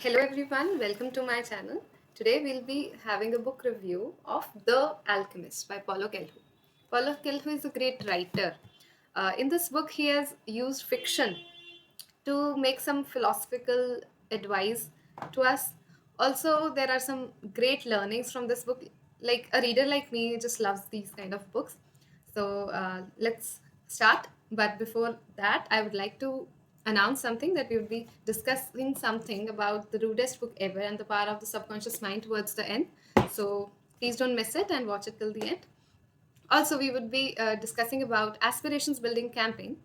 Hello everyone, welcome to my channel. Today we'll be having a book review of The Alchemist by Paulo Coelho. Paulo Coelho is a great writer. In this book, he has used fiction to make some philosophical advice to us. Also, there are some great learnings from this book. Like a reader like me just loves these kind of books. So let's start. But before that, I would like to announce something that we would be discussing something about the rudest book ever and the power of the subconscious mind towards the end. So please don't miss it and watch it till the end. Also, we would be discussing about aspirations building campaign,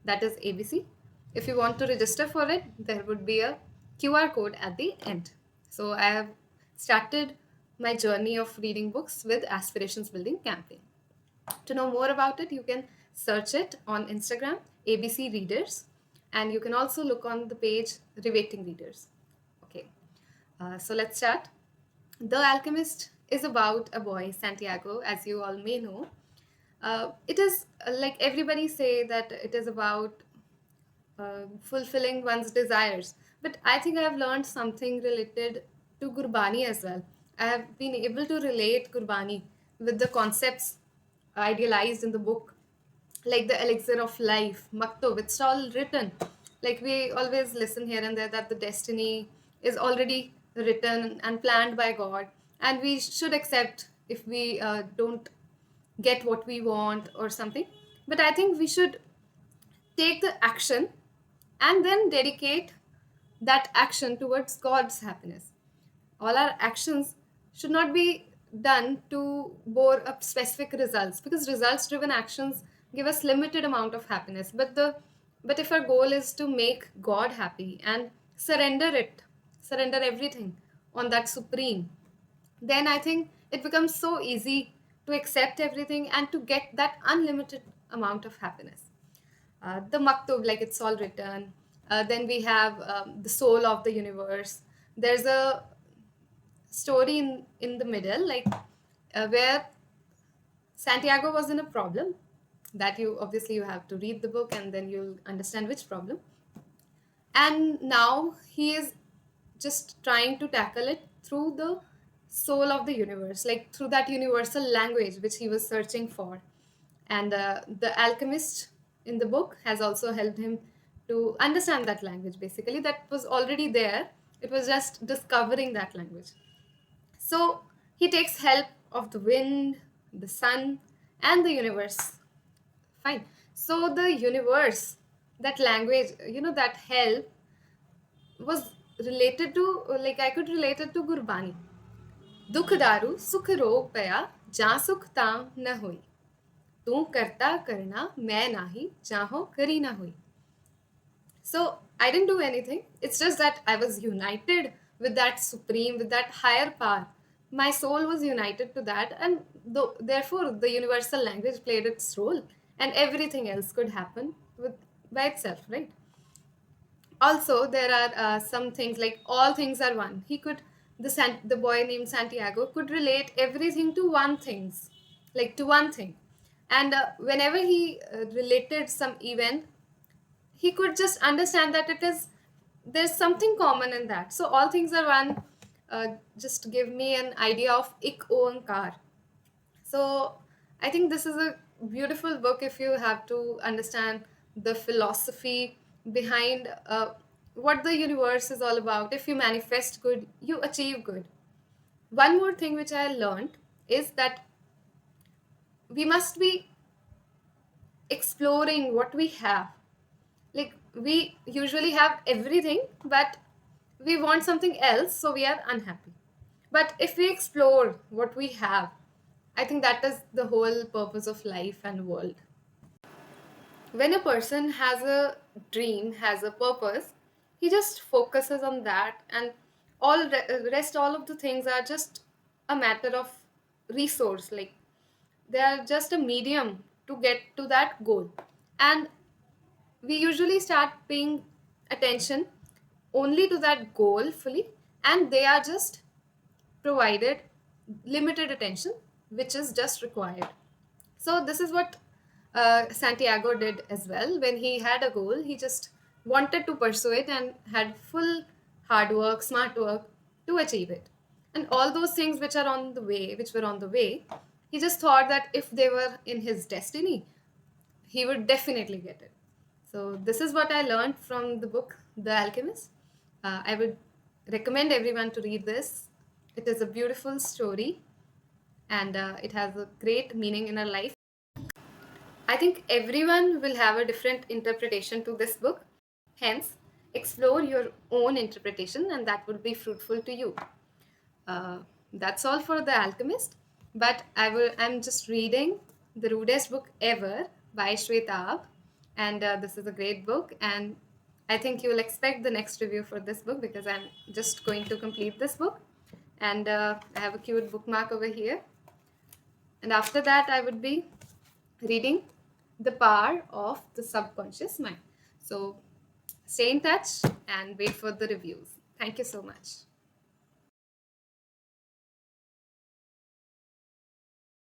that is ABC. If you want to register for it, there would be a QR code at the end. So I have started my journey of reading books with aspirations building campaign. To know more about it, you can search it on Instagram, ABC Readers, and you can also look on the page Riveting Readers. Okay, so let's start. The Alchemist is about a boy, Santiago, as you all may know. It is like everybody say that it is about fulfilling one's desires. But I think I have learned something related to Gurbani as well. I have been able to relate Gurbani with the concepts idealized in the book, like the elixir of life, Maktub. It's all written. Like we always listen here and there that the destiny is already written and planned by God, and we should accept if we don't get what we want or something. But I think we should take the action and then dedicate that action towards God's happiness. All our actions should not be done to bore up specific results, because results driven actions give us limited amount of happiness. But if our goal is to make God happy and surrender everything on that supreme, then I think it becomes so easy to accept everything and to get that unlimited amount of happiness. The maktub, like it's all written. Then we have the soul of the universe. There's a story in the middle, like where Santiago was in a problem that you obviously you have to read the book and then you'll understand which problem. And now he is just trying to tackle it through the soul of the universe, like through that universal language which he was searching for. And the alchemist in the book has also helped him to understand that language, basically that was already there. It was just discovering that language. So he takes help of the wind, the sun, and the universe. Fine. So the universe, that language, that help was related to, like I could relate it to Gurbani. दुख दारू सुख रोग पया जा सुख ताम न होई तू करता करना मैं नाही चाहो करी ना हुई. So I didn't do anything. It's just that I was united with that supreme, with that higher power. My soul was united to that, and therefore the universal language played its role, and everything else could happen with by itself, right? Also, there are some things like all things are one. He could the boy named Santiago could relate everything to one things, like to one thing, and whenever he related some event, he could just understand that it is there's something common in that. So all things are one. Just give me an idea of ik oankar. So I think this is a beautiful book if you have to understand the philosophy behind what the universe is all about. If you manifest good, you achieve good. One more thing which I learned is that we must be exploring what we have. Like we usually have everything, but we want something else, so we are unhappy. But if we explore what we have, I think that is the whole purpose of life and world. When a person has a dream, has a purpose, he just focuses on that, and rest all of the things are just a matter of resource. Like they are just a medium to get to that goal. And we usually start paying attention only to that goal fully, and they are just provided limited attention which is just required. So this is what Santiago did as well. When he had a goal, he just wanted to pursue it and had full hard work, smart work to achieve it. And all those things which were on the way, he just thought that if they were in his destiny, he would definitely get it. So this is what I learned from the book The Alchemist. I would recommend everyone to read this. It is a beautiful story, and it has a great meaning in our life. I think everyone will have a different interpretation to this book. Hence, explore your own interpretation, and that will be fruitful to you. Uh, that's all for The Alchemist. But I'm just reading the rudest book ever by Shwetab, and this is a great book. And I think you will expect the next review for this book because I'm just going to complete this book. And I have a cute bookmark over here. And after that, I would be reading The Power of the Subconscious Mind. So stay in touch and wait for the reviews. Thank you so much.